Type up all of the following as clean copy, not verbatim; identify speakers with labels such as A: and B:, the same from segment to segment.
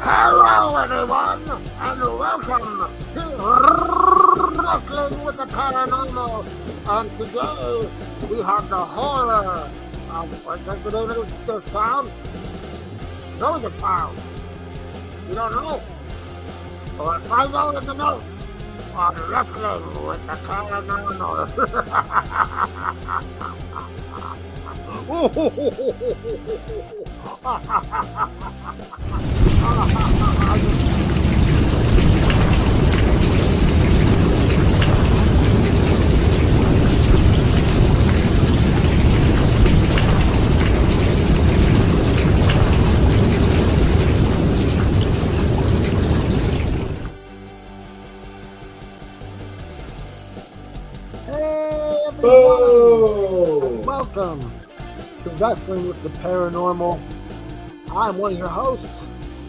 A: Hello, everyone, and welcome to Wrestling with the Paranormal. And today we have the horror of what's the name of this town? No, the town. You don't know? Well, find out in the notes on Wrestling with the Paranormal. Hey everyone!
B: Oh!
A: Welcome to Wrestling with the Paranormal. I'm one of your hosts.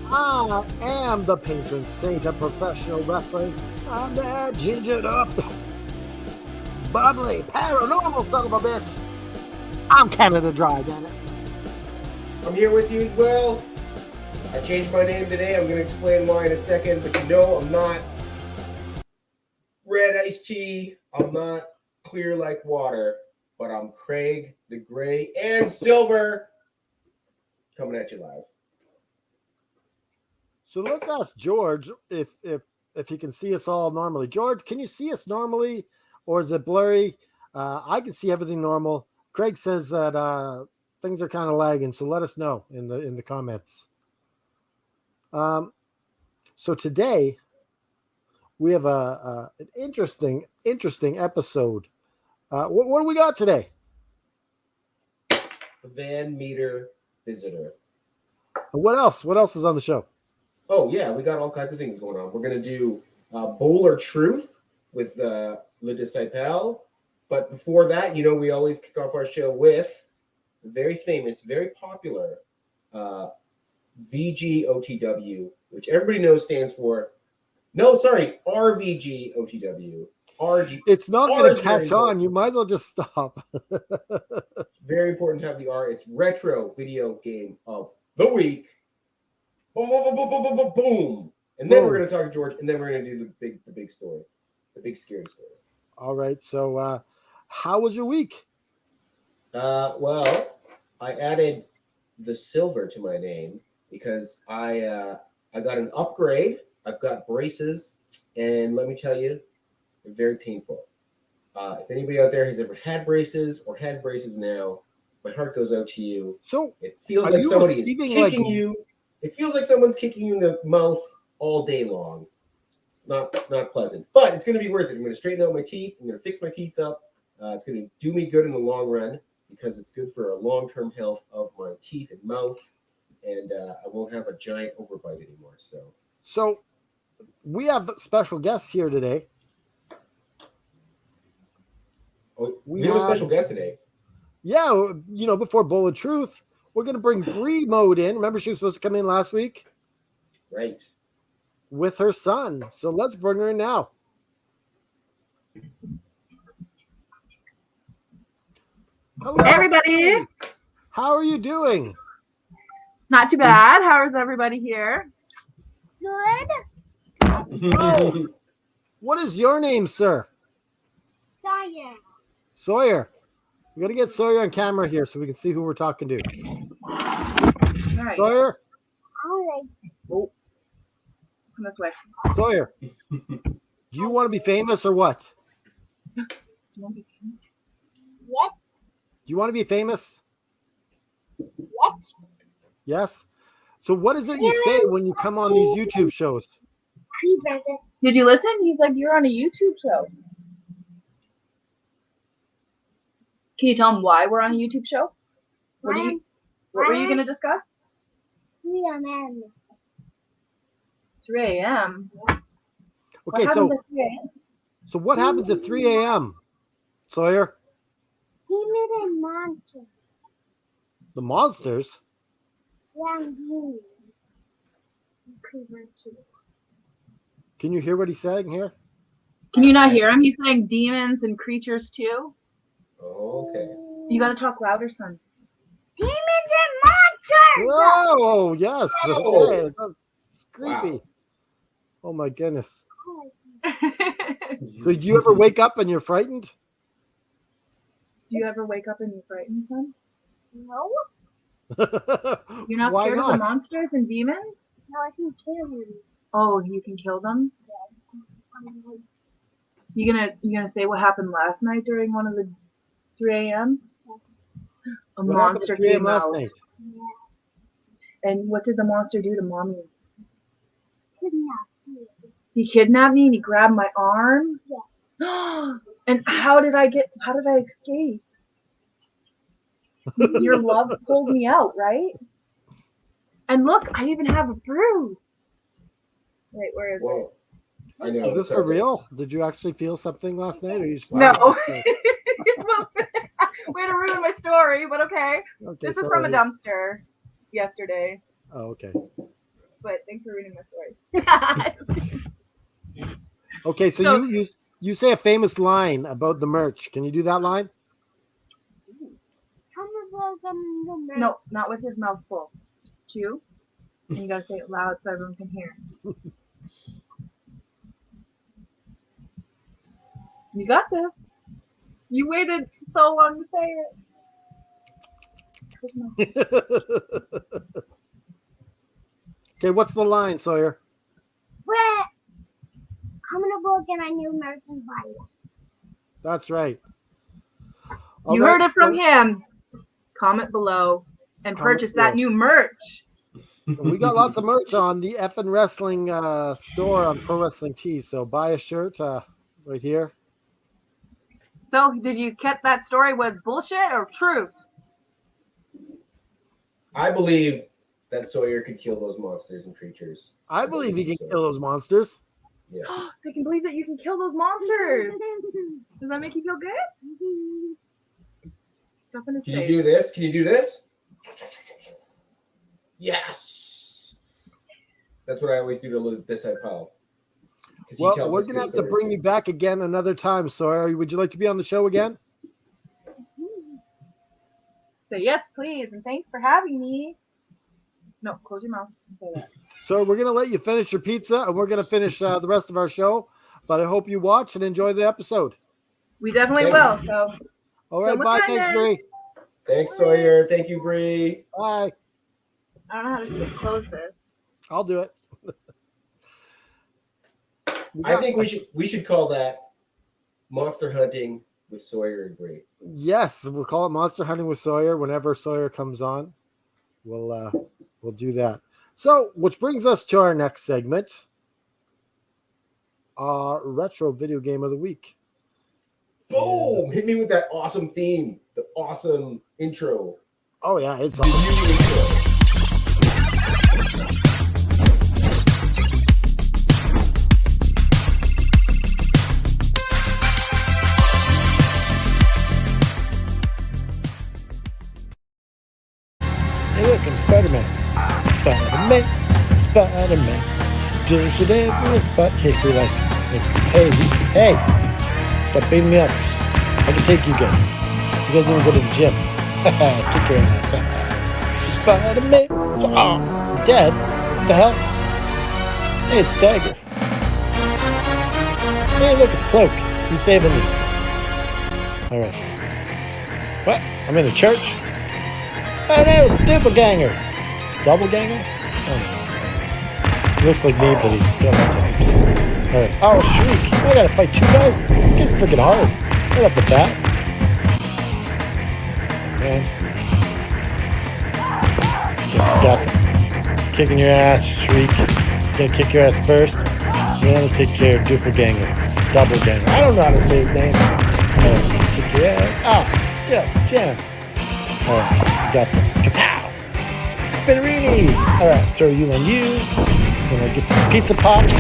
A: I am the patron saint of professional wrestling. I'm that gingered up, bubbly, paranormal son of a bitch. I'm Canada Dry, damn it.
B: I'm here with you as well. I changed my name today. I'm going to explain why in a second, but you know I'm not red iced tea. I'm not clear like water, but I'm Craig the Gray and Silver coming at you live.
A: So let's ask George if he can see us all normally. George, can you see us normally, or is it blurry? I can see everything normal. Craig says that things are kind of lagging, so let us know in the comments. So today we have an interesting episode. What do we got today?
B: The Van Meter Visitor.
A: What else? What else is on the show?
B: Oh, yeah, we got all kinds of things going on. We're going to do Bowl or Truth with Le Disciple. But before that, you know, we always kick off our show with the very famous, very popular VGOTW, which everybody knows stands for, RVGOTW. RG.
A: It's not going to catch on. You might as well just stop.
B: Very important to have the R. It's Retro Video Game of the Week. Boom, boom, boom, boom, boom, boom, boom. And then we're going to talk to George, and then we're going to do the big story, the big scary story.
A: All right. So, how was your week?
B: Well, I added the silver to my name because I got an upgrade. I've got braces, and let me tell you, they're very painful. If anybody out there has ever had braces or has braces now, my heart goes out to you.
A: So
B: it feels like somebody is kicking you. It feels like someone's kicking you in the mouth all day long. It's not pleasant, but it's going to be worth it. I'm going to straighten out my teeth. I'm going to fix my teeth up. It's going to do me good in the long run because it's good for a long-term health of my teeth and mouth, and I won't have a giant overbite anymore. So
A: we have special guests here today.
B: Oh, we have a special guest today.
A: Yeah, you know, before Bowl of Truth, we're going to bring Bree Mode in. Remember, she was supposed to come in last week?
B: Right.
A: With her son. So let's bring her in now.
C: Hello. Hey, everybody.
A: How are you doing?
C: Not too bad. How is everybody here?
D: Good.
A: Oh, what is your name, sir?
D: Sawyer.
A: Sawyer. We got to get Sawyer on camera here so we can see who we're talking to.
C: Right.
A: Sawyer?
C: Oh. Come this way.
A: Sawyer, do you want to be famous or what?
D: What?
A: Do you want to be famous?
D: What?
A: Yes? So what is it you say when you come on these YouTube shows?
C: Did you listen? He's like, you're on a YouTube show. Can you tell him why we're on a YouTube show? What were you going to discuss?
D: 3 a.m.
C: 3 a.m.
A: Okay, so what happens at 3 a.m., Sawyer?
D: Demon and monster.
A: The monsters?
D: Yeah,
A: Can you hear what he's saying here?
C: Can you not hear him? He's saying demons and creatures too.
B: Okay.
C: You got to talk louder, son.
D: Demons and monsters!
A: Whoa, yes.
B: Oh.
A: Okay.
E: creepy.
B: Wow.
E: Oh my goodness.
D: Oh,
E: Did you ever wake up and you're frightened?
C: Do you ever wake up and you're frightened, son?
D: no,
C: You're not
E: Why
C: scared of the
E: not?
C: monsters and demons?
D: no, I can kill you.
C: Oh, you can kill them? You gonna say what happened last night during one of the 3 a.m.? A
E: What happened
C: monster
E: at 3 a.m.
C: came
E: last
C: out.
E: night?
C: And what did the monster do to mommy?
D: Kidnap you.
C: He kidnapped me and he grabbed my arm? Yeah. And how did I escape? Your love pulled me out, right? And look, I even have a bruise. Wait, where is it?
B: Whoa. I know.
E: Is this
B: it's
E: for
B: okay.
E: real? Did you actually feel something last night, or you just
C: No.
E: Wow.
C: Way to ruin my story, but okay.
E: Okay,
C: This is from a
E: sorry.
C: dumpster yesterday.
E: Oh, okay.
C: But thanks for ruining my story.
E: Okay, so you say a famous line about the merch. Can you do that line?
C: No, not with his mouth full. Chew. And you gotta say it loud so everyone can hear. You got this. You waited so long to say it.
E: Okay, what's the line, Sawyer?
D: We're coming aboard and I new American Body.
E: That's right.
C: You heard it from him. Comment below and purchase that new merch.
E: We got lots of merch on the Effin' Wrestling store on Pro Wrestling Tees. So buy a shirt right here.
C: So, did you get that story was bullshit or truth?
B: I believe that Sawyer could kill those monsters and creatures.
E: I believe he can kill those monsters.
B: Yeah.
C: I can believe that you can kill those monsters. Does that make you feel good?
B: Can you do this? Can you do this? Yes. That's what I always do to this side pile.
E: Well, we're going to have to bring you back again another time, Sawyer. Would you like to be on the show again?
C: Say yes, please, and thanks for having me. No, close your mouth and say that.
E: So we're going to let you finish your pizza, and we're going to finish the rest of our show. But I hope you watch and enjoy the episode.
C: We definitely will. So,
E: all right, bye. Thanks, Bree.
B: Thanks, Sawyer. Thank you, Bree.
E: Bye.
C: I don't know how to close this.
E: I'll do it.
B: I think we should call that Monster Hunting with Sawyer and Bree.
E: Yes, we'll call it Monster Hunting with Sawyer whenever Sawyer comes on. We'll do that. So, which brings us to our next segment, retro video game of the week.
B: Boom! Hit me with that awesome theme, the awesome intro.
E: Oh yeah, it's
B: the new intro.
E: Hey, look, I'm Spider-Man. Spider-Man. Just whatever a spot. Hey, free life. Hey, stop beating me up. I can take you guys. You guys need to go to the gym. Kick your ass. Spider-Man. Oh, Dad. What the hell? Hey, it's Dagger. Hey, look, it's Cloak. He's saving me. All right. What? I'm in a church? Oh no, it's Doppelganger. Doppelganger? Oh, looks like me, but he's got lots of hips. Alright. Oh, Shriek. I gotta fight two guys? It's getting freaking hard. Right off the bat. Man. Okay, got them. Kicking your ass, Shriek. Gonna kick your ass first. Then I'll take care of Doppelganger. Doppelganger. I don't know how to say his name. Alright, kick your ass. Oh, yeah, jam. Alright, got this. Kapow! Spinnerini! Alright, throw you on you. Then I get some pizza pops.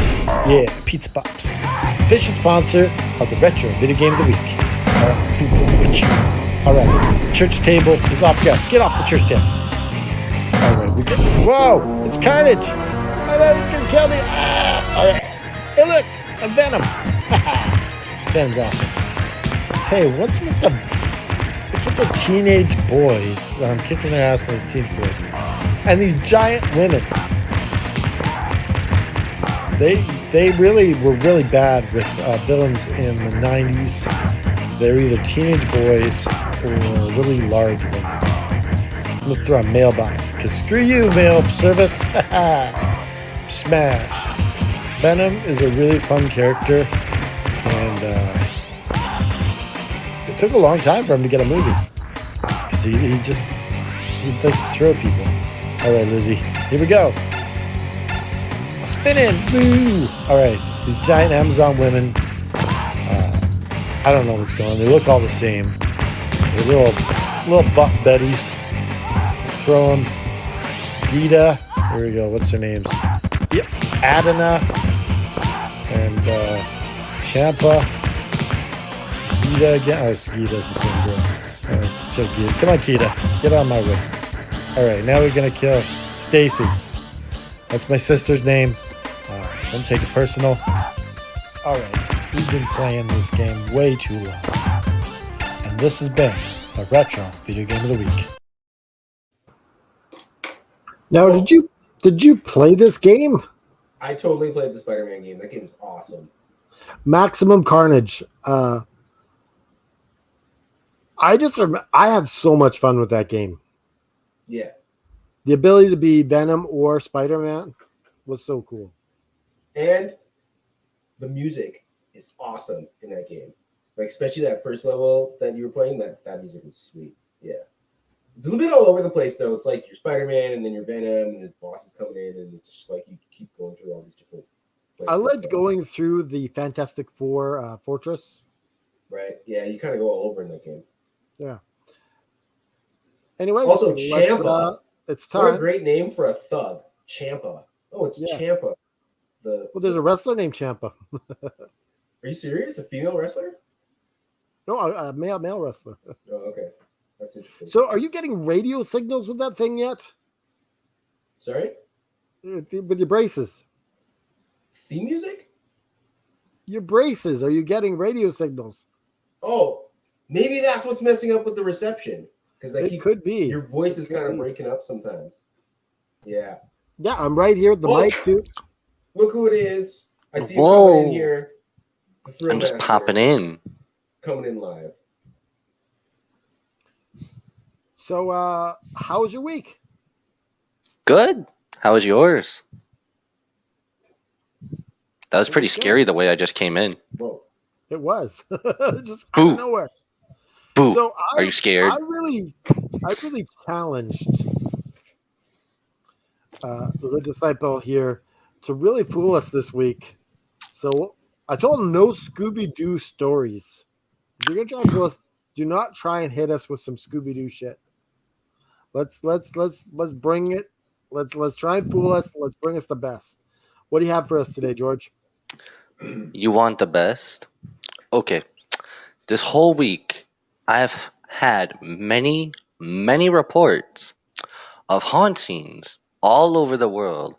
E: Yeah, pizza pops. Official sponsor of the Retro Video Game of the Week. Alright, the church table is off. Get off the church table. Alright, we get. Whoa! It's Carnage! Oh no, he's gonna kill me! Alright. Hey, look! A Venom! Venom's awesome. Hey, what's with the teenage boys that I'm kicking their ass, those teenage boys, and these giant women? they really were really bad with villains in the 90s. They're either teenage boys or really large women. I'm gonna throw a mailbox because screw you, mail service. Smash. Venom is a really fun character, and it took a long time for him to get a movie because he likes to throw people. All right, Lizzie, here we go. Spinning, woo! All right, these giant Amazon women. I don't know what's going on. They look all the same. They're little buck betties. Throw them. Gita. Here we go. What's their names? Yep. Adana and Champa. Gita again. Oh, it's Gita's the same girl. Kill Gita. Come on, Gita. Get on my way. All right, now we're gonna kill Stacy. That's my sister's name. Don't take it personal. All right, we've been playing this game way too long, and this has been the Retro Video Game of the Week. Now, did you play this game?
B: I totally played the Spider-Man game. That game is awesome.
E: Maximum Carnage. I had so much fun with that game.
B: Yeah.
E: The ability to be Venom or Spider-Man was so cool. And
B: the music is awesome in that game. Like, especially that first level that you were playing, that music was sweet. Yeah. It's a little bit all over the place, though. It's like you're Spider-Man, and then you're Venom, and the boss is coming in, and it's just like you keep going through all these different places.
E: I liked going through the Fantastic Four fortress.
B: Right. Yeah, you kind of go all over in that game.
E: Yeah. Anyways,
B: also, Champa.
E: It's time.
B: What a great name for a thug. Champa. Oh, it's Champa.
E: Well, there's a wrestler named Champa.
B: Are you serious? A female wrestler?
E: No, a male wrestler.
B: Oh, okay. That's interesting.
E: So, are you getting radio signals with that thing yet?
B: Sorry?
E: With your braces.
B: Theme music?
E: Your braces. Are you getting radio signals?
B: Oh, maybe that's what's messing up with the reception. Because
E: it could be.
B: Your voice is kind of breaking up sometimes. Yeah.
E: Yeah, I'm right here at the mic, dude.
B: Look who it is. I see you coming in here.
F: I'm just popping in.
B: Coming in live.
E: So, how was your week?
F: Good. How was yours? That was pretty scary the way I just came in.
B: Whoa.
E: It was. Just out of nowhere.
F: Boo.
E: So
F: Are you scared?
E: I really challenged the disciple here to really fool us this week. So I told him no Scooby-Doo stories. If you're gonna try and fool us, do not try and hit us with some Scooby-Doo shit. Let's bring it. Let's try and fool us. Let's bring us the best. What do you have for us today, George?
F: You want the best? Okay. This whole week, I've had many reports of hauntings all over the world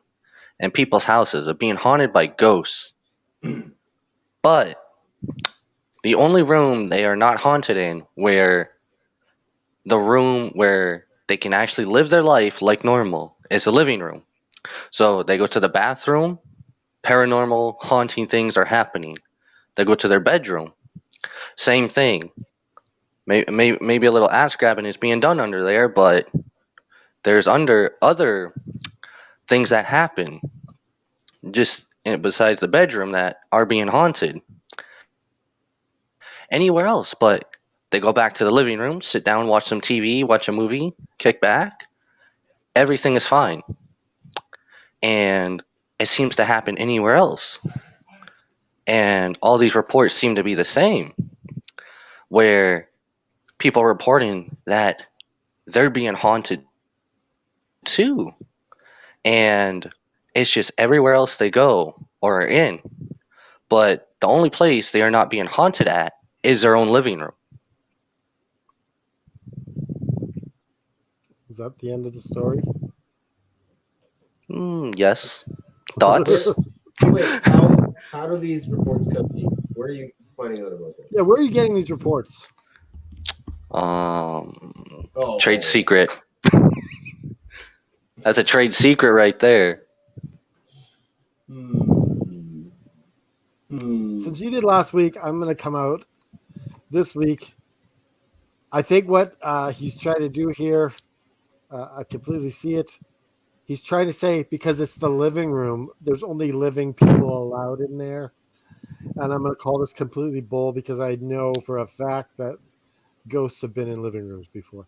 F: and people's houses of being haunted by ghosts. But the only room they are not haunted in, where the room where they can actually live their life like normal, is the living room. So they go to the bathroom, paranormal haunting things are happening. They go to their bedroom, same thing. Maybe a little ass grabbing is being done under there, but there's other things that happen just besides the bedroom that are being haunted anywhere else. But they go back to the living room, sit down, watch some TV, watch a movie, kick back. Everything is fine. And it seems to happen anywhere else. And all these reports seem to be the same, where people are reporting that they're being haunted too. And it's just everywhere else they go or are in. But the only place they are not being haunted at is their own living room.
E: Is that the end of the story?
F: Yes. Thoughts?
B: Wait, how do these reports come to you? Where are you finding out about them?
E: Yeah, where are you getting these reports?
F: Trade secret. That's a trade secret right there.
E: Since you did last week, I'm going to come out this week. I think what he's trying to do here, I completely see it. He's trying to say because it's the living room, there's only living people allowed in there. And I'm going to call this completely bull because I know for a fact that ghosts have been in living rooms before.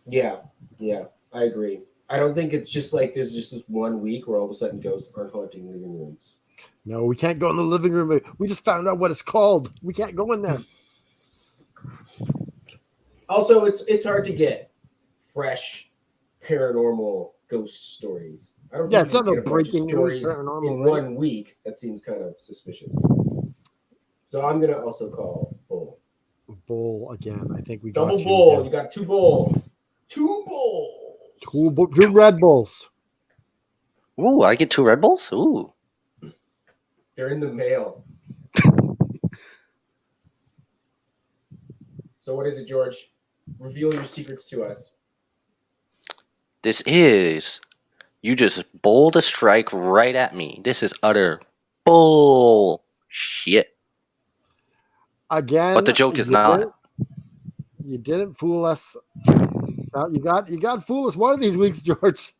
B: Yeah, I agree. I don't think it's just like there's just this 1 week where all of a sudden ghosts aren't haunting living rooms.
E: No, we can't go in the living room. We just found out what it's called. We can't go in there.
B: Also, it's hard to get fresh paranormal ghost stories. I don't think
E: it's
B: you
E: not
B: can
E: a
B: get a bunch of
E: breaking news
B: stories
E: paranormal,
B: in
E: right?
B: 1 week. That seems kind of suspicious. So I'm gonna also call bull.
E: Bull again. I think we
B: Double
E: got
B: bull.
E: again.
B: You got 2 bulls. 2 bulls.
E: Two Red Bulls.
F: Ooh, I get 2 Red Bulls? Ooh.
B: They're in the mail. So what is it, George? Reveal your secrets to us.
F: This is... You just bowled a strike right at me. This is utter bullshit.
E: Again,
F: But the joke is not.
E: You didn't fool us. You got fool us one of these weeks, George.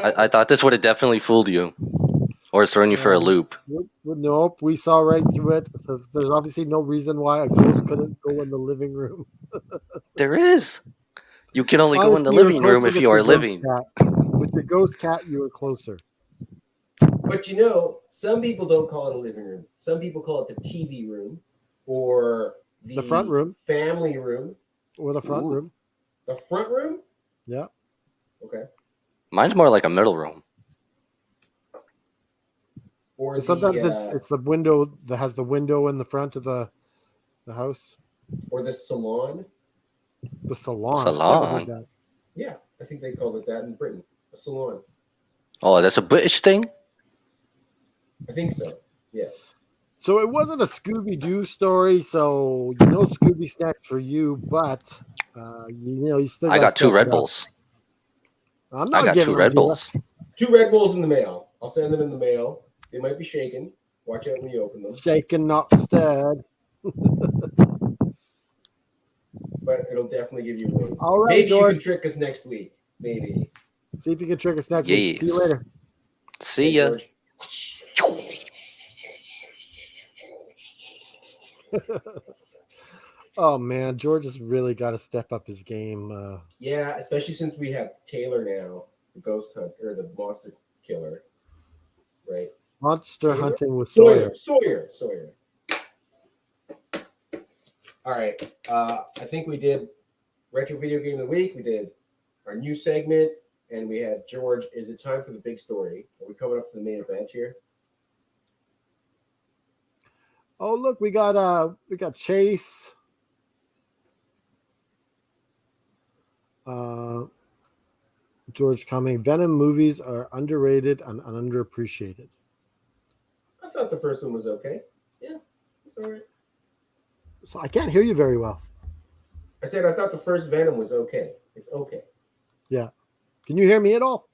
F: I thought this would have definitely fooled you. Or thrown you for a loop.
E: Nope, we saw right through it. There's obviously no reason why a ghost couldn't go in the living room.
F: There is. You can only go in the
E: Honestly, you were
F: living room
E: closer
F: if
E: with
F: you
E: your
F: are
E: ghost
F: living.
E: cat. With your ghost cat, you were closer.
B: But you know, some people don't call it a living room. Some people call it the TV room or
E: The front room.
B: family room.
E: Or the front room.
B: The front room?
E: Yeah.
B: Okay.
F: Mine's more like a middle room.
B: Or
E: sometimes it's the window that has the window in the front of the house.
B: Or the salon.
E: The salon.
F: Salon.
E: Never heard that.
B: Yeah, I think they called it that in Britain. A salon.
F: Oh, that's a British thing?
B: I think so. Yeah.
E: So it wasn't a Scooby-Doo story, so Scooby snacks for you, but you still
F: I got 2 Red Bulls.
E: I'm not
F: I got
E: giving
F: 2 Red Bulls.
B: 2 Red Bulls in the mail. I'll send them in the mail. They might be shaken. Watch out when you open them.
E: Shaken, not stirred.
B: But it'll definitely give you wings.
E: All right,
B: maybe
E: George.
B: you can trick us next week. Maybe.
E: See if you can trick us next week. See you later.
F: See ya.
B: George.
E: Oh man, George has really got to step up his game.
B: Yeah, especially since we have Taylor now, the ghost hunter or the monster killer, right?
E: Monster
B: Taylor?
E: hunting with Sawyer.
B: Sawyer. All right. I think we did retro video game of the week. We did our new segment, and we had George. Is it time for the big story? Are we coming up to the main event here?
E: Oh look, we got Chase. George coming. Venom movies are underrated and underappreciated.
B: I thought the first one was okay. Yeah, it's all right.
E: So I can't hear you very well.
B: I said I thought the first Venom was okay. It's okay.
E: Yeah. Can you hear me at all?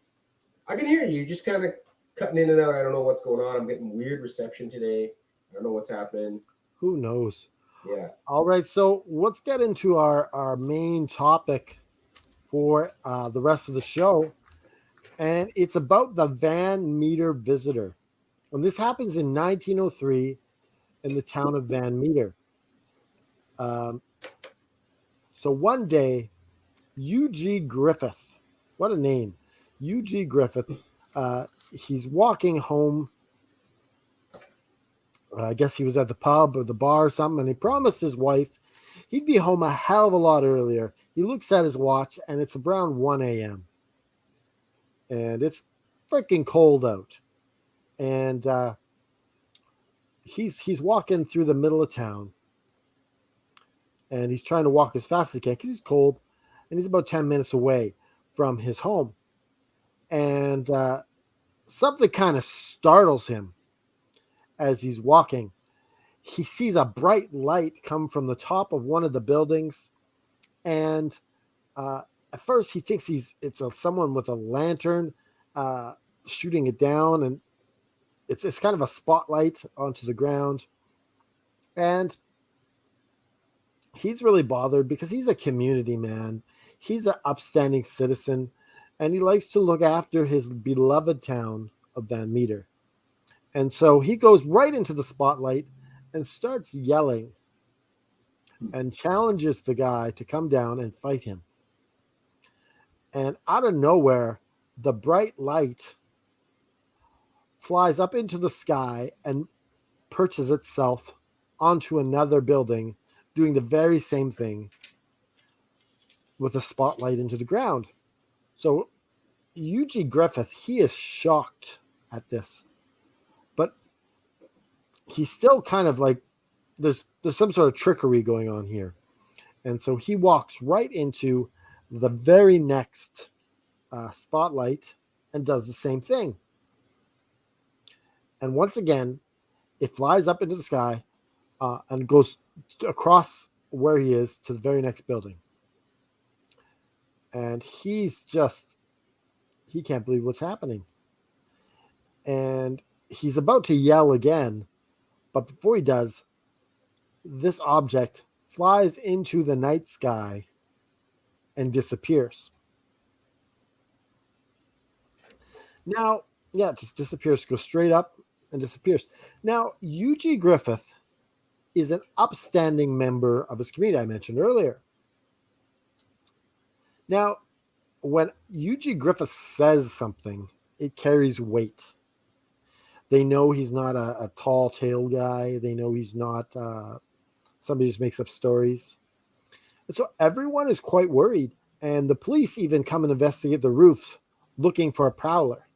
B: I can hear you. You're just kind of cutting in and out. I don't know what's going on. I'm getting weird reception today. I don't know what's happening.
E: Who knows?
B: Yeah.
E: All right. So let's get into our main topic for the rest of the show. And it's about the Van Meter visitor. And this happens in 1903 in the town of Van Meter. So one day, U.G. Griffith, what a name, U.G. Griffith, he's walking home. I guess he was at the pub or the bar or something, and he promised his wife he'd be home a hell of a lot earlier. He looks at his watch, and it's around 1 a.m. And it's freaking cold out. And he's walking through the middle of town. And he's trying to walk as fast as he can because he's cold. And he's about 10 minutes away from his home. And something kind of startles him as he's walking. He sees a bright light come from the top of one of the buildings. And at first he thinks it's someone with a lantern shooting it down. And it's kind of a spotlight onto the ground, and he's really bothered because he's a community man. He's an upstanding citizen, and he likes to look after his beloved town of Van Meter. And so he goes right into the spotlight and starts yelling and challenges the guy to come down and fight him. And out of nowhere, the bright light flies up into the sky and perches itself onto another building, doing the very same thing with a spotlight into the ground. So Eugene Griffith, he is shocked at this, but he's still kind of like there's some sort of trickery going on here, and so he walks right into the very next spotlight and does the same thing. And once again, it flies up into the sky and goes across where he is to the very next building. And he can't believe what's happening. And he's about to yell again, but before he does, this object flies into the night sky and disappears. Now, yeah, it just disappears, goes straight up and disappears. Now, Eugene Griffith is an upstanding member of his community I mentioned earlier. Now, when Eugene Griffith says something, it carries weight. They know he's not a tall tale guy. They know he's not somebody who just makes up stories. And so everyone is quite worried. And the police even come and investigate the roofs looking for a prowler.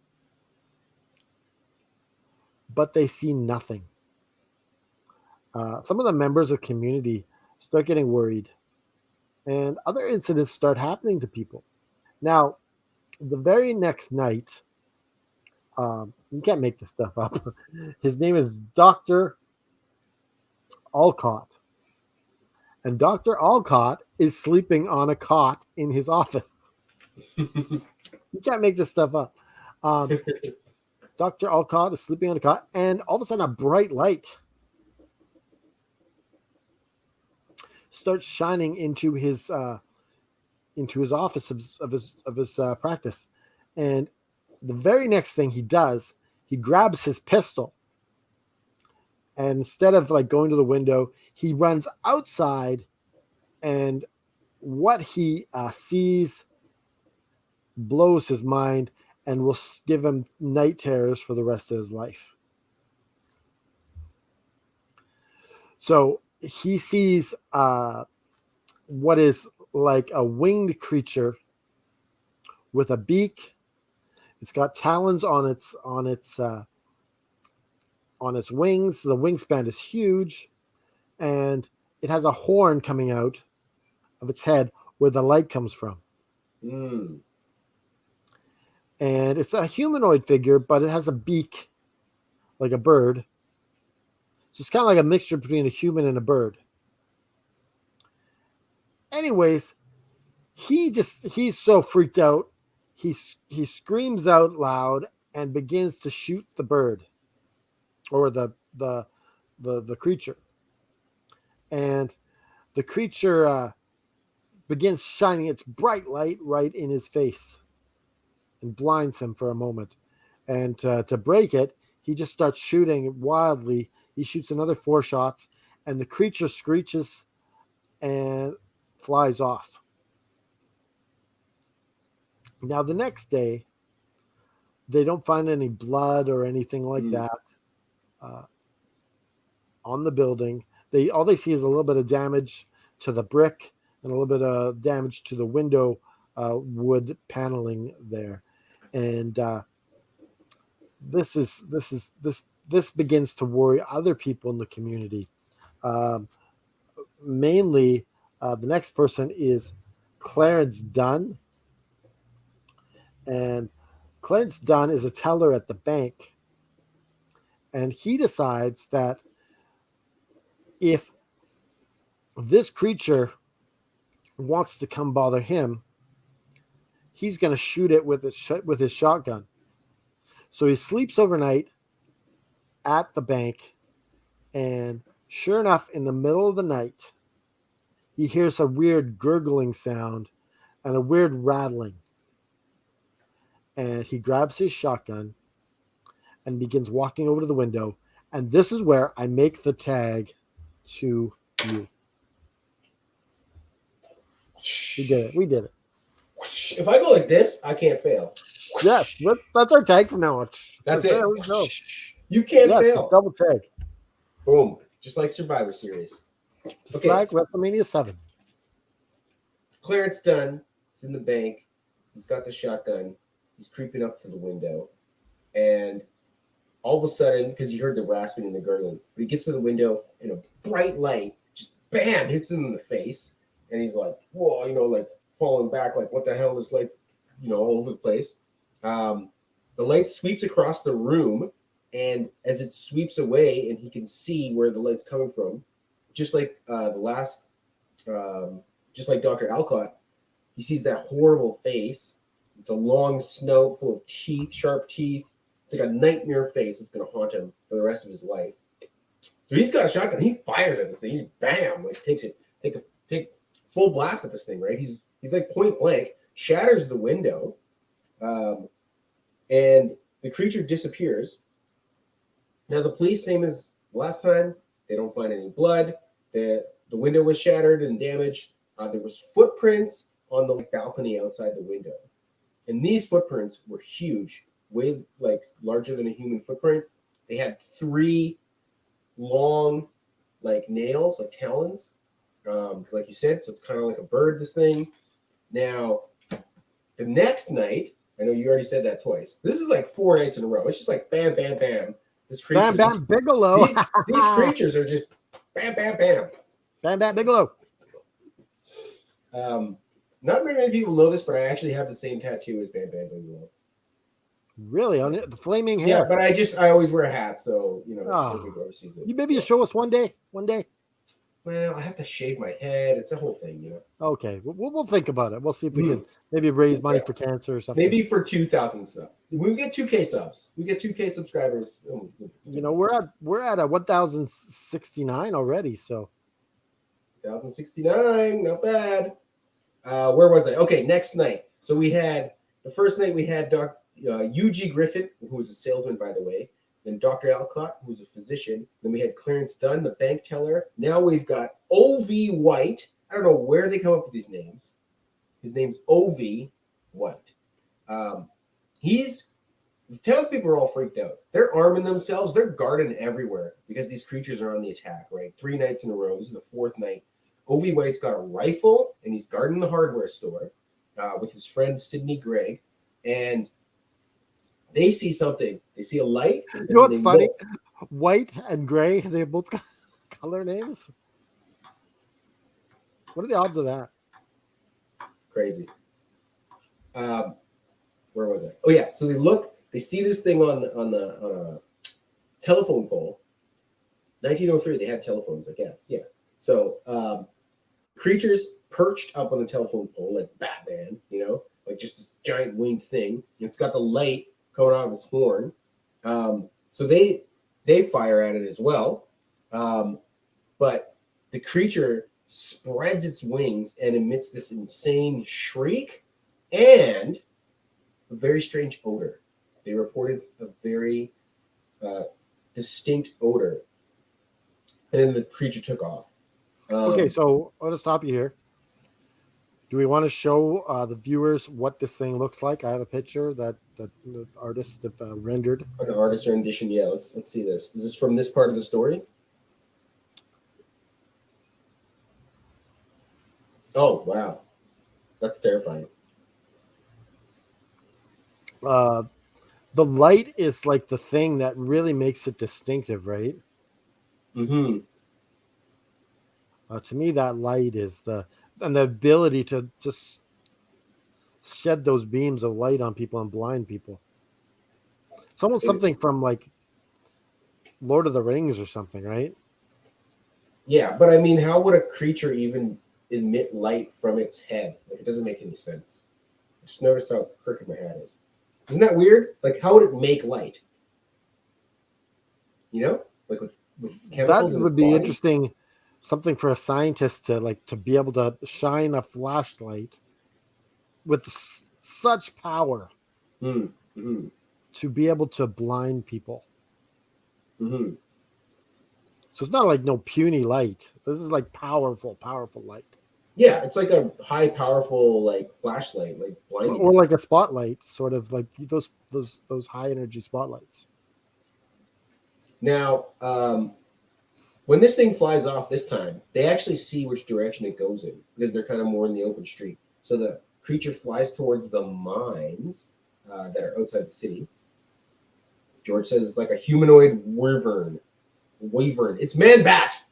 E: But they see nothing. Some of the members of the community start getting worried. And other incidents start happening to people. Now, the very next night, you can't make this stuff up. His name is Dr. Alcott. And Dr. Alcott is sleeping on a cot in his office. You can't make this stuff up. Dr. Alcott is sleeping on a cot, and all of a sudden a bright light starts shining into his office of his practice. And the very next thing he does, he grabs his pistol, and instead of like going to the window, he runs outside, and what he sees blows his mind and will give him night terrors for the rest of his life. So he sees what is like a winged creature with a beak. It's got talons on its wings. The wingspan is huge, and it has a horn coming out of its head where the light comes from.
B: Mm.
E: And it's a humanoid figure, but it has a beak like a bird. So it's kind of like a mixture between a human and a bird. Anyways, he's so freaked out. He screams out loud and begins to shoot the bird or the creature. And the creature begins shining its bright light right in his face and blinds him for a moment. And to break it, he just starts shooting wildly. He shoots another 4 shots, and the creature screeches and flies off. Now, the next day, they don't find any blood or anything like that on the building. All they see is a little bit of damage to the brick and a little bit of damage to the window wood paneling there. And this begins to worry other people in the community. Mainly, the next person is Clarence Dunn. And Clarence Dunn is a teller at the bank. And he decides that if this creature wants to come bother him, he's going to shoot it with his shotgun. So he sleeps overnight, at the bank, and sure enough, in the middle of the night, he hears a weird gurgling sound and a weird rattling. And he grabs his shotgun and begins walking over to the window. And this is where I make the tag to you. We did it. We did it.
B: If I go like this, I can't fail.
E: Yes, that's our tag from now on.
B: That's it.
E: There we go.
B: You can't
E: Yes,
B: fail.
E: double tag.
B: Boom. Just like Survivor Series.
E: Just like WrestleMania 7.
B: Clarence Dunn is in the bank. He's got the shotgun. He's creeping up to the window. And all of a sudden, because you heard the rasping and the gurgling, but he gets to the window and a bright light just bam hits him in the face. And he's like, whoa, like falling back, like, what the hell? This light's, all over the place. The light sweeps across the room. And as it sweeps away and he can see where the light's coming from, just like just like Dr. Alcott, he sees that horrible face with the long snout full of teeth, sharp teeth. It's like a nightmare face that's going to haunt him for the rest of his life. So he's got a shotgun. He fires at this thing. He's bam, like take full blast at this thing, right? He's like point blank, shatters the window, and the creature disappears. Now the police, same as last time, they don't find any blood. The window was shattered and damaged. There was footprints on the balcony outside the window. And these footprints were huge, way like larger than a human footprint. They had 3 long like nails, like talons, like you said. So it's kind of like a bird, this thing. Now, the next night, I know you already said that twice. This is like 4 nights in a row. It's just like bam, bam, bam. This creature,
E: Bam, bam, Bigelow.
B: these creatures are just bam, bam, bam.
E: Bam, bam, Bigelow.
B: Not very many people know this, but I actually have the same tattoo as Bam Bam Bigelow.
E: Really? On it? The flaming hair?
B: Yeah, but I always wear a hat, so, nobody sees it.
E: You maybe show us one day? One day?
B: Well, I have to shave my head. It's a whole thing,
E: Okay, we'll think about it. We'll see if we can maybe raise money for cancer or something.
B: Maybe for 2,000 subs. We get 2K subs. We get 2K subscribers.
E: We're at a 1,069 already. So
B: 1,069, not bad. Where was I? Okay, next night. So the first night we had UG Griffin, who was a salesman, by the way. Then Dr. Alcott, who was a physician. Then we had Clarence Dunn, the bank teller. Now we've got O.V. White. I don't know where they come up with these names. His name's O.V. White. The townspeople are all freaked out. They're arming themselves. They're guarding everywhere because these creatures are on the attack, right? 3 nights in a row. This is the 4th night. O.V. White's got a rifle, and he's guarding the hardware store with his friend Sidney Gregg. And they see something. They see a light.
E: You know what's funny? White and gray, they both got color names. What are the odds of that?
B: Crazy. Where was I? Oh yeah. So they see this thing on a telephone pole. 1903, they had telephones, I guess. Yeah. So creatures perched up on the telephone pole like Batman, like just this giant winged thing. It's got the light coming out of his horn. So they fire at it as well. But the creature spreads its wings and emits this insane shriek and a very strange odor. They reported a very distinct odor. And then the creature took off.
E: Okay, so I'm going to stop you here. Do we want to show the viewers what this thing looks like? I have a picture that the artists have rendered.
B: An artist rendition, yeah. Let's see this. Is this from this part of the story? Oh, wow. That's terrifying.
E: The light is like the thing that really makes it distinctive, right?
B: Mm-hmm.
E: To me, that light is the ability to just shed those beams of light on people and blind people. It's almost something from like Lord of the Rings or something, right?
B: Yeah, but I mean, how would a creature even emit light from its head? Like, it doesn't make any sense. I just noticed how crooked my head is. Isn't that weird? Like, how would it make light? You know, like with
E: That
B: chemicals in its
E: would be
B: body.
E: interesting. Something for a scientist to be able to shine a flashlight with such power
B: Mm-hmm.
E: to be able to blind people.
B: Mm-hmm.
E: So it's not like no puny light. This is like powerful light.
B: Yeah, it's like a high, powerful like flashlight, like blinding.
E: Or like a spotlight, sort of like those high energy spotlights.
B: Now, when this thing flies off this time, they actually see which direction it goes in because they're kind of more in the open street. So the creature flies towards the mines that are outside the city. George says it's like a humanoid wyvern. It's man bat.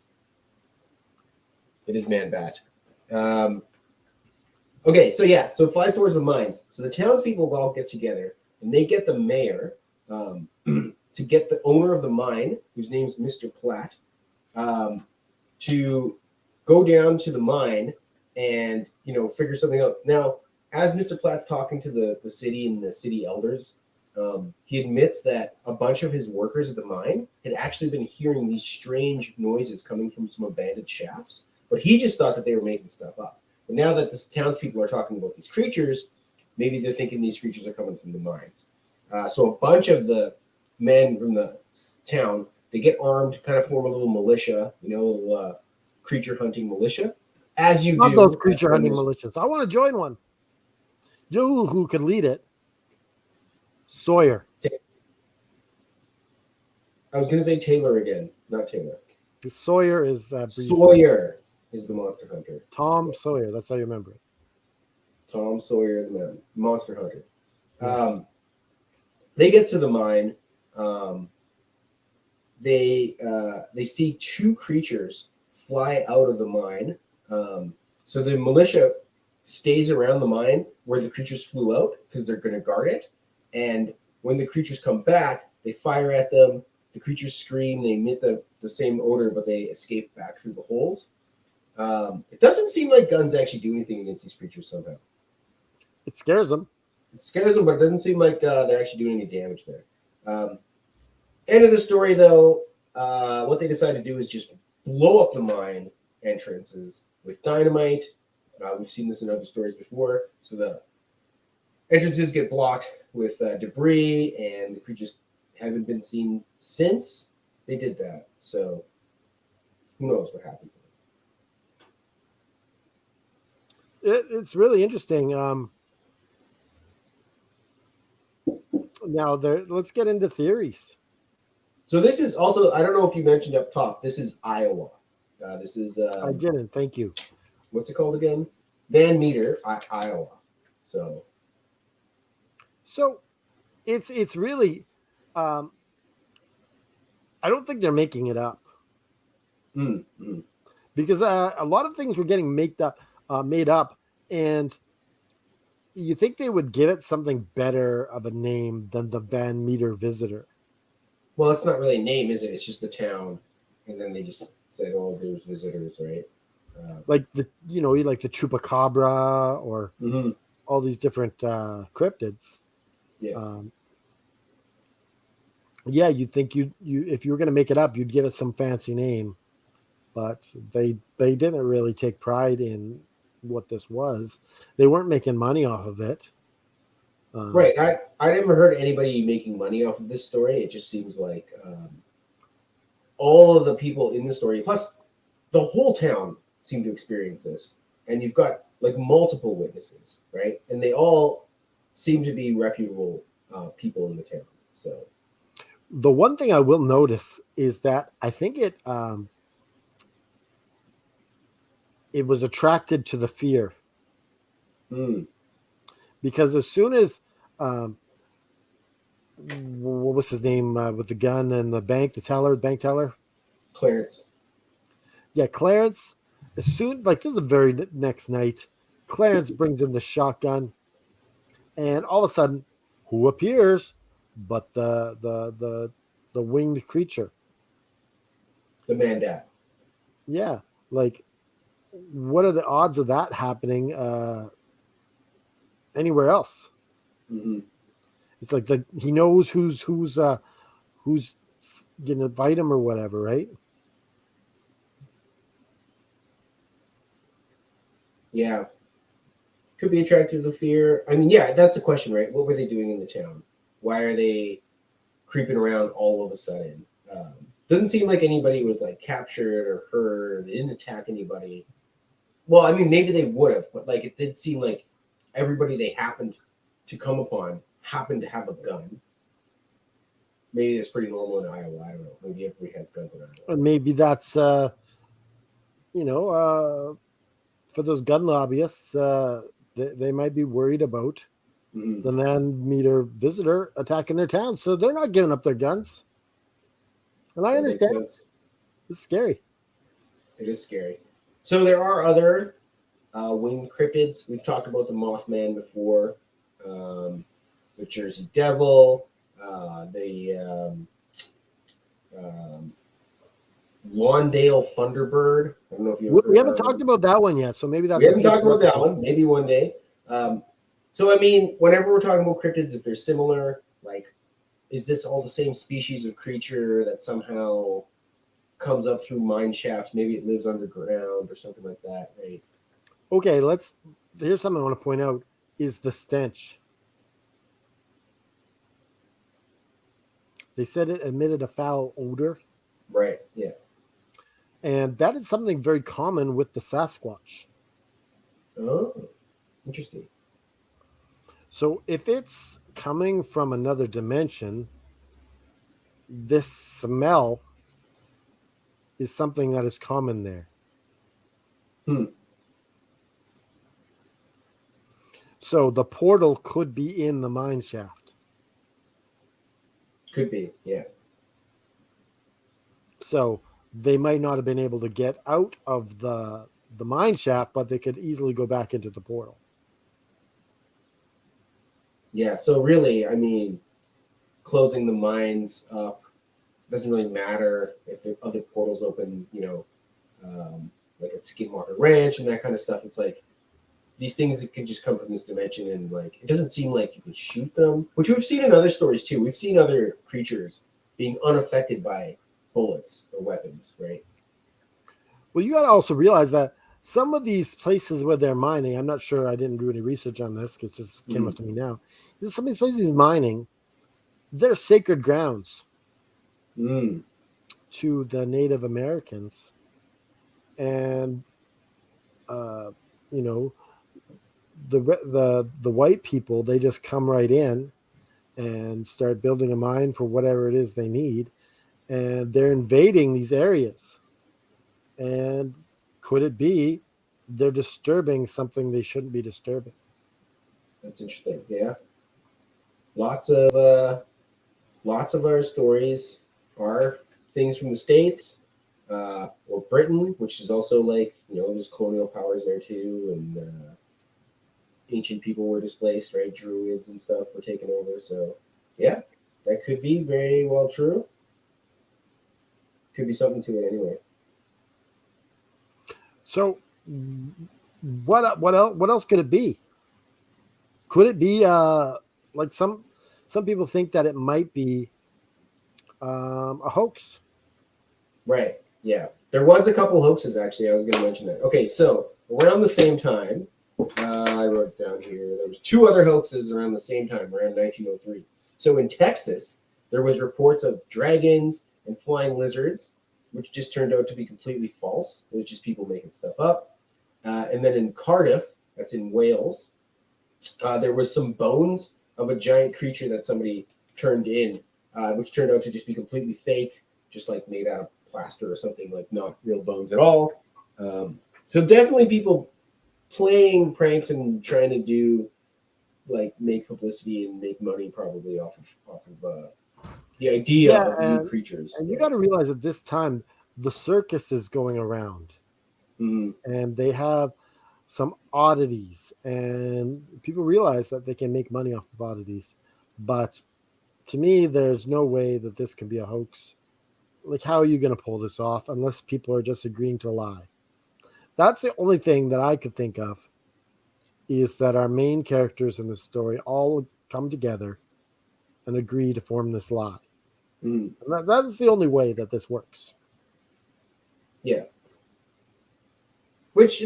B: It is man bat. Okay, so yeah, so it flies towards the mines. So the townspeople all get together and they get the mayor to get the owner of the mine, whose name's Mr. Platt, to go down to the mine and figure something out. Now, as Mr. Platt's talking to the city and the city elders, he admits that a bunch of his workers at the mine had actually been hearing these strange noises coming from some abandoned shafts, but he just thought that they were making stuff up. But now that the townspeople are talking about these creatures, maybe they're thinking these creatures are coming from the mines. So a bunch of the men from the town, they get armed, kind of form a little militia, creature hunting militia. As you
E: Love
B: do.
E: those creature hunting militias. I want to join one. You know who could lead it? Sawyer.
B: I was going to say Taylor again, not Taylor.
E: Sawyer is
B: Sawyer is the monster hunter.
E: Tom Sawyer. That's how you remember it.
B: Tom Sawyer, the monster hunter.
E: Yes.
B: They get to the mine. They see two creatures fly out of the mine. So the militia stays around the mine where the creatures flew out because they're going to guard it. And when the creatures come back, they fire at them. The creatures scream. They emit the same odor, but they escape back through the holes. It doesn't seem like guns actually do anything against these creatures somehow.
E: It scares them.
B: It scares them, but it doesn't seem like they're actually doing any damage there. End of the story, though, what they decide to do is just blow up the mine entrances with dynamite. We've seen this in other stories before. So the entrances get blocked with debris, and the creatures haven't been seen since they did that. So who knows what happens?
E: It's really interesting. Now, let's get into theories.
B: So this is also, I don't know if you mentioned up top, this is Iowa. This is...
E: I didn't, thank you.
B: What's it called again? Van Meter, Iowa. So
E: it's really... I don't think they're making it up. Because a lot of things were getting made up, and you think they would give it something better of a name than the Van Meter Visitor.
B: Well, it's not really a name, is it? It's just the town, and then they just said, "Oh, there's visitors," right?
E: Like the Chupacabra or all these different cryptids.
B: Yeah.
E: Yeah, you'd think you if you were going to make it up, you'd give it some fancy name, but they didn't really take pride in what this was. They weren't making money off of it.
B: Right. I never heard anybody making money off of this story. It just seems like all of the people in the story, plus the whole town, seem to experience this. And you've got like multiple witnesses, right? And they all seem to be reputable people in the town. So
E: the one thing I will notice is that I think it was attracted to the fear. Because as soon as what was his name with the gun and the bank teller?
B: Clarence.
E: Yeah, Clarence. As soon, like this is the very next night, Clarence brings in the shotgun, and all of a sudden, who appears but the winged creature?
B: The Mandat.
E: Yeah, like what are the odds of that happening anywhere else? It's like he knows who's you can invite them or whatever, right?
B: Yeah. Could be attracted to fear. I mean, yeah, that's the question, right? What were they doing in the town? Why are they creeping around all of a sudden? Doesn't seem like anybody was like captured or hurt. They didn't attack anybody. Well, I mean, maybe they would have, but like it did seem like everybody they happened to come upon happened to have a gun. Maybe it's pretty normal in Iowa. I don't know. Maybe everybody has guns in Iowa.
E: Or maybe that's for those gun lobbyists, they might be worried about the man-meter visitor attacking their town, so they're not giving up their guns. And I understand. It's scary.
B: It is scary. So there are other winged cryptids. We've talked about the Mothman before, the Jersey Devil, the Lawndale Thunderbird. I don't know if
E: we haven't talked about that one yet, so maybe that's
B: we haven't talked about that one. Maybe one day. So I mean, whenever we're talking about cryptids, if they're similar, like, is this all the same species of creature that somehow comes up through mine shafts? Maybe it lives underground or something like that, right?
E: Okay, here's something I want to point out is the stench. They said it emitted a foul odor.
B: Right, yeah.
E: And that is something very common with the Sasquatch.
B: Oh, interesting.
E: So if it's coming from another dimension, this smell is something that is common there. So the portal could be in the mine shaft.
B: Could be, yeah.
E: So they might not have been able to get out of the mine shaft, but they could easily go back into the portal.
B: Yeah, so really, I mean, closing the mines up doesn't really matter if the other portals open, like at Skinwalker Ranch and that kind of stuff. It's like these things that can just come from this dimension, and like it doesn't seem like you can shoot them, which we've seen in other stories too. We've seen other creatures being unaffected by bullets or weapons, right?
E: Well, you got to also realize that some of these places where they're mining, I'm not sure, I didn't do any research on this because it just came up to me now. Some of these places mining, they're sacred grounds to the Native Americans. And, the white people, they just come right in and start building a mine for whatever it is they need. And they're invading these areas. And could it be they're disturbing something they shouldn't be disturbing?
B: That's interesting. Yeah. Lots of our stories are things from the States or Britain, which is also like, there's colonial powers there too. And ancient people were displaced, right? Druids and stuff were taken over. So yeah, that could be very well true. Could be something to it anyway.
E: So what else could it be? Could it be like some people think that it might be a hoax?
B: Right. Yeah. There was a couple hoaxes, actually. I was going to mention that. Okay, so around the same time, I wrote it down here. There was two other hoaxes around the same time, around 1903. So in Texas, there was reports of dragons and flying lizards, which just turned out to be completely false. It was just people making stuff up. And then in Cardiff, that's in Wales, there was some bones of a giant creature that somebody turned in, which turned out to just be completely fake, just like made out of plaster or something, like not real bones at all. So definitely people playing pranks and trying to do like make publicity and make money probably off of the idea of new creatures.
E: And you got to realize at this time the circus is going around, and they have some oddities, and people realize that they can make money off of oddities. But to me, there's no way that this can be a hoax. Like, how are you going to pull this off unless people are just agreeing to lie? That's the only thing that I could think of, is that our main characters in this story all come together and agree to form this lie.
B: Mm.
E: And that's the only way that this works.
B: Yeah. Which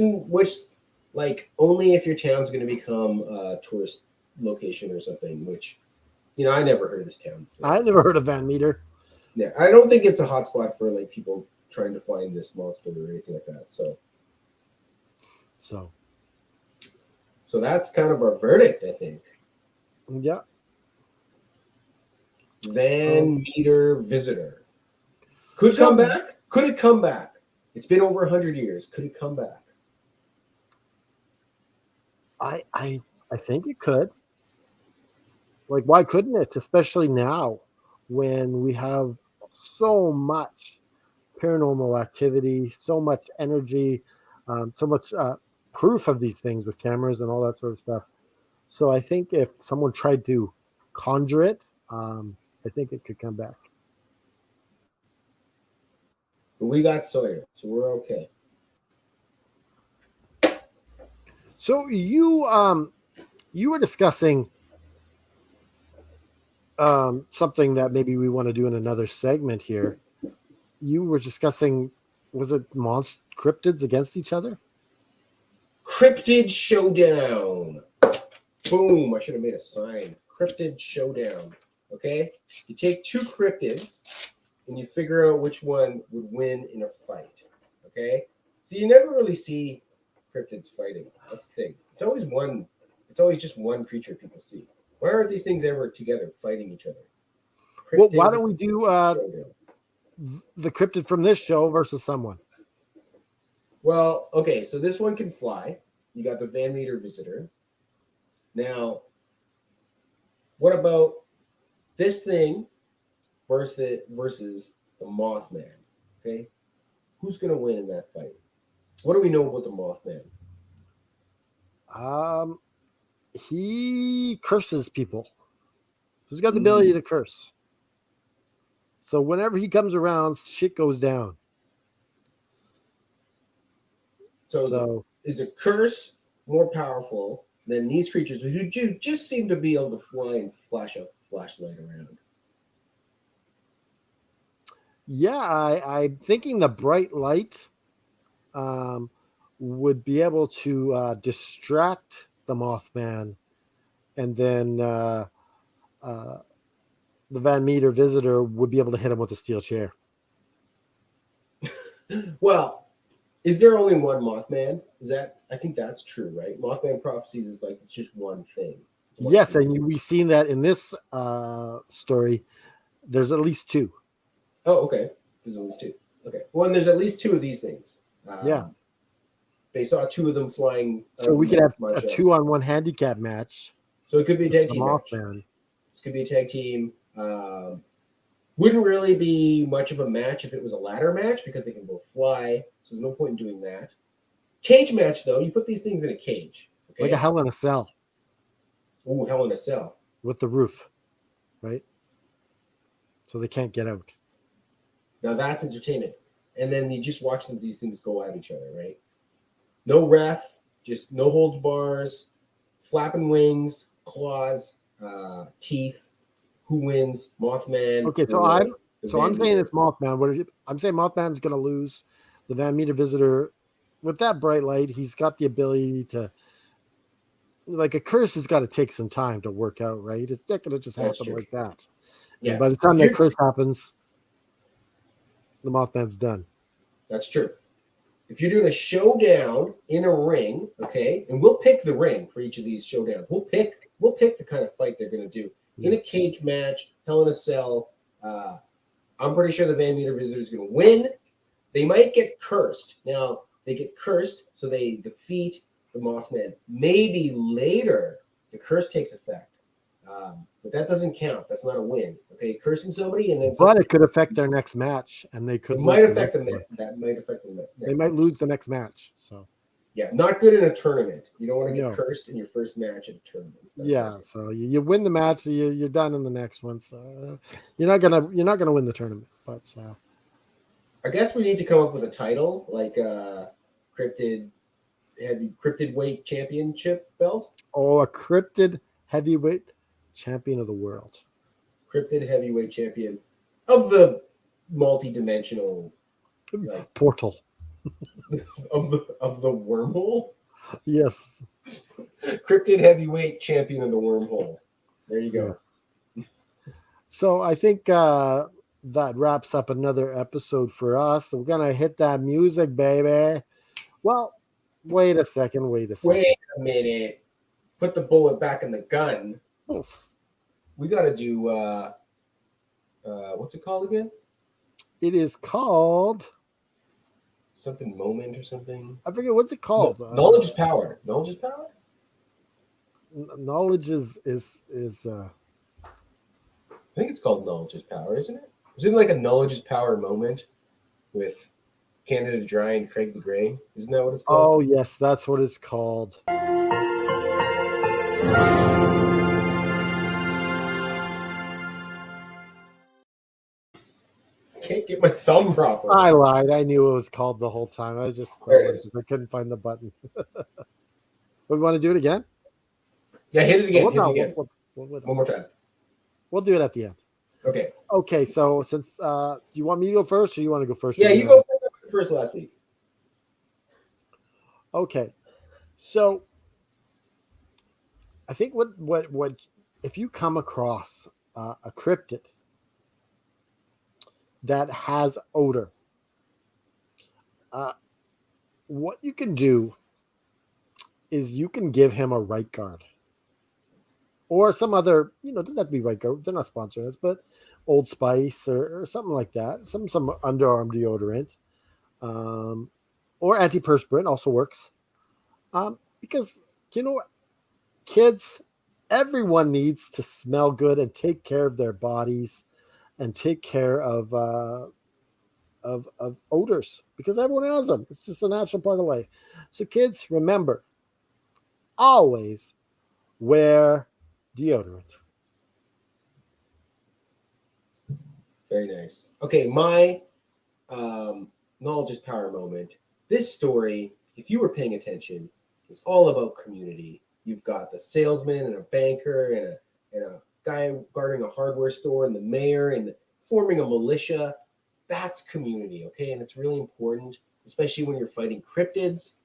B: like only if your town's going to become a tourist location or something. Which, I never heard of this town before.
E: I never heard of Van Meter.
B: Yeah, I don't think it's a hotspot for like people trying to find this monster or anything like that. So that's kind of our verdict, I think.
E: Yeah.
B: Van Meter visitor. Could come back? Could it come back? It's been over 100 years. Could it come back?
E: I think it could. Like, why couldn't it? Especially now when we have so much paranormal activity, so much energy, so much proof of these things with cameras and all that sort of stuff. So I think if someone tried to conjure it, I think it could come back.
B: But we got Sawyer, so we're okay.
E: So you were discussing something that maybe we want to do in another segment here. You were discussing, was it cryptids against each other?
B: Cryptid showdown. Boom! I should have made a sign. Cryptid showdown. Okay, you take two cryptids and you figure out which one would win in a fight. Okay, so you never really see cryptids fighting. That's the thing. It's always one. It's always just one creature people see. Why aren't these things ever together fighting each other?
E: Well, why don't we do the cryptid from this show versus someone?
B: Well, okay, so this one can fly. You got the Van Meter visitor. Now, what about this thing versus the Mothman? Okay, who's going to win in that fight? What do we know about the Mothman?
E: He curses people. He's got the ability to curse. So whenever he comes around, shit goes down.
B: So is a curse more powerful than these creatures who just seem to be able to fly and flash a flashlight around?
E: Yeah, I'm thinking the bright light would be able to distract the Mothman, and then the Van Meter visitor would be able to hit him with a steel chair.
B: Well, is there only one Mothman? I think that's true, right? Mothman prophecies is like it's just one thing.
E: Yes, and we've seen that in this story. There's at least two.
B: Oh, okay. There's at least two. Okay. Well, and there's at least two of these things.
E: Yeah.
B: They saw two of them flying.
E: So we could have a 2-on-1 handicap match.
B: So it could be a tag team match. This could be a tag team. Wouldn't really be much of a match if it was a ladder match because they can both fly. So there's no point in doing that. Cage match, though, you put these things in a cage. Okay?
E: Like a Hell in a Cell.
B: Ooh, Hell in a Cell.
E: With the roof, right? So they can't get out.
B: Now that's entertainment. And then you just watch these things go at each other, right? No ref, just no holds bars, flapping wings, claws, teeth. Who wins? Mothman.
E: Okay, so I'm saying it's Mothman. I'm saying Mothman's going to lose. The Van Meter visitor, with that bright light, he's got the ability to, like, a curse has got to take some time to work out, right? It's not going to just happen like that. Yeah. And by the time that curse happens, the Mothman's done.
B: That's true. If you're doing a showdown in a ring, okay, and we'll pick the ring for each of these showdowns. We'll pick the kind of fight they're going to do. In a cage match, Hell in a Cell, I'm pretty sure the Van Meter visitor is going to win. They might get cursed. Now, they get cursed, so they defeat the Mothman. Maybe later, the curse takes effect. But that doesn't count. That's not a win. Okay, cursing somebody and then...
E: But it could affect their next match, and they could...
B: It might affect them. That might affect them.
E: They might lose the next match, so...
B: Yeah, not good in a tournament. You don't want to get cursed in your first match at a tournament.
E: So you win the match, so you're done in the next one. So you're not gonna win the tournament. But
B: I guess we need to come up with a title like cryptid weight championship belt.
E: Oh, a cryptid heavyweight champion of the world.
B: Cryptid heavyweight champion of the multi-dimensional, like,
E: portal.
B: of the wormhole.
E: Yes.
B: Cryptid heavyweight champion of the wormhole. There you go.
E: Yes. So I think that wraps up another episode for us. We're gonna hit that music, baby. Well, wait a second.
B: Wait a minute. Put the bullet back in the gun.
E: Oof.
B: We got to do what's it called again?
E: It is called
B: something moment or something.
E: I forget what's it called.
B: Knowledge is power. Knowledge is power.
E: Knowledge is.
B: I think it's called knowledge is power, isn't it? Isn't it like a knowledge is power moment with Canada Dry and Craig the Gray? Isn't that what it's called?
E: Oh yes, that's what it's called.
B: Can't get my thumb proper.
E: I lied. I knew it was called the whole time. I just I couldn't find the button. We want to do it again?
B: Yeah, hit it again. One more time.
E: We'll do it at the end.
B: Okay.
E: Okay. So since do you want me to go first, or you want to go first?
B: Yeah, you go first last week.
E: Okay. So I think what if you come across a cryptid that has odor, what you can do is you can give him a right guard or some other, doesn't have to be right guard. They're not sponsoring us, but Old Spice or something like that. Some underarm deodorant, or antiperspirant also works. Because kids, everyone needs to smell good and take care of their bodies and take care of odors, because everyone has them. It's just a natural part of life. So kids, remember, always wear deodorant.
B: Very nice. Okay, my knowledge is power moment. This story, if you were paying attention, is all about community. You've got the salesman and a banker and a guy guarding a hardware store and the mayor and forming a militia. That's community, okay? And it's really important, especially when you're fighting cryptids,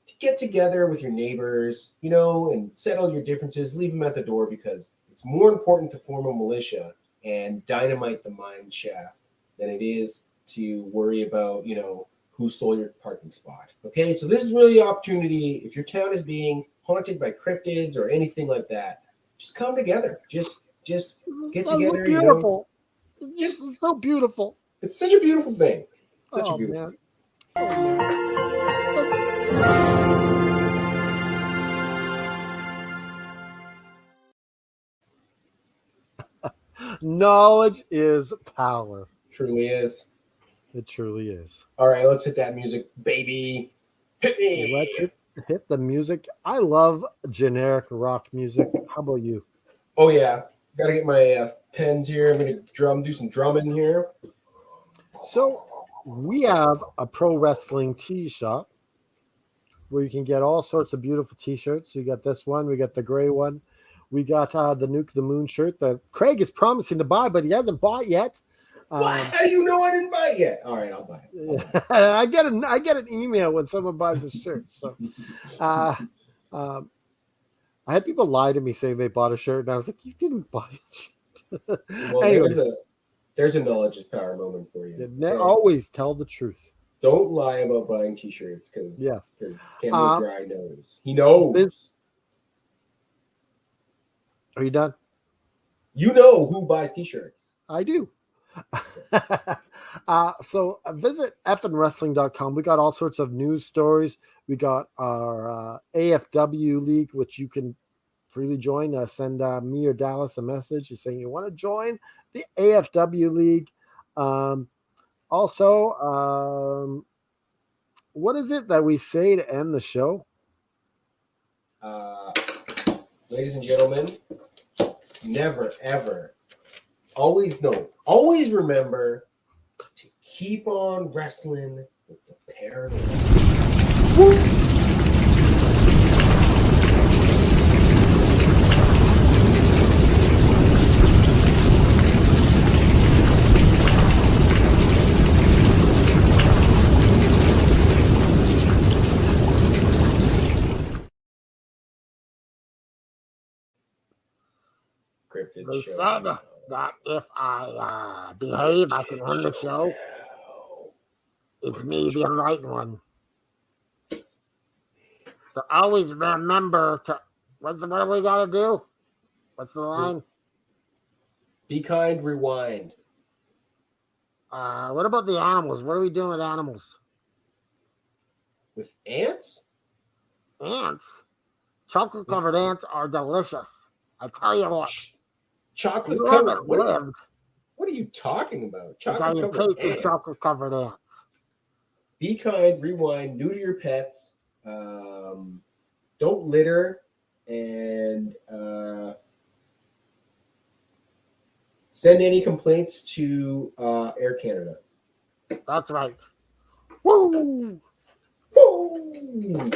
B: to get together with your neighbors, and settle your differences, leave them at the door, because it's more important to form a militia and dynamite the mine shaft than it is to worry about, who stole your parking spot. Okay, so this is really an opportunity. If your town is being haunted by cryptids or anything like that, just come together. Just get together.
E: Beautiful. This is so beautiful.
B: It's such a beautiful thing. Such a beautiful thing.
E: Knowledge is power.
B: Truly is.
E: It truly is.
B: All right, let's hit that music, baby. Hit me.
E: Let's hit the music. I love generic rock music. How about you?
B: Oh yeah, gotta get my pens here. I'm gonna do some drumming here.
E: So we have a pro wrestling tee shop where you can get all sorts of beautiful t-shirts. You got this one. We got the gray one. We got the Nuke the Moon shirt that Craig is promising to buy, but he hasn't bought yet.
B: What? How do you know I didn't buy it yet? All right, I'll buy it.
E: I get an email when someone buys a shirt. So I had people lie to me saying they bought a shirt, and I was like, you didn't buy it.
B: Well, there's a knowledge is power moment for you.
E: Always tell the truth.
B: Don't lie about buying t-shirts, because Cameron Dry knows. He knows.
E: Are you done?
B: You know who buys t-shirts.
E: I do. So visit effingwrestling.com. We got all sorts of news stories. We got our AFW league, which you can freely join. Send me or Dallas a message saying you want to join the AFW league. Also, what is it that we say to end the show?
B: Ladies and gentlemen, never, ever, always remember to keep on wrestling with the paranormal. Cryptid
A: They
B: show.
A: said that if I behave, I can end the show. It's me, the enlightened one. So always remember to. What do we got to do? What's the line?
B: Be kind, rewind.
A: What about the animals? What are we doing with animals?
B: With ants?
A: Ants? Chocolate covered ants are delicious. I tell you what.
B: Chocolate
A: You
B: covered.
A: haven't lived.
B: What are you talking about?
A: Chocolate covered ants. Chocolate covered ants.
B: Be kind, rewind, neuter your pets, don't litter, and send any complaints to Air Canada.
A: That's right. Woo!
B: Woo!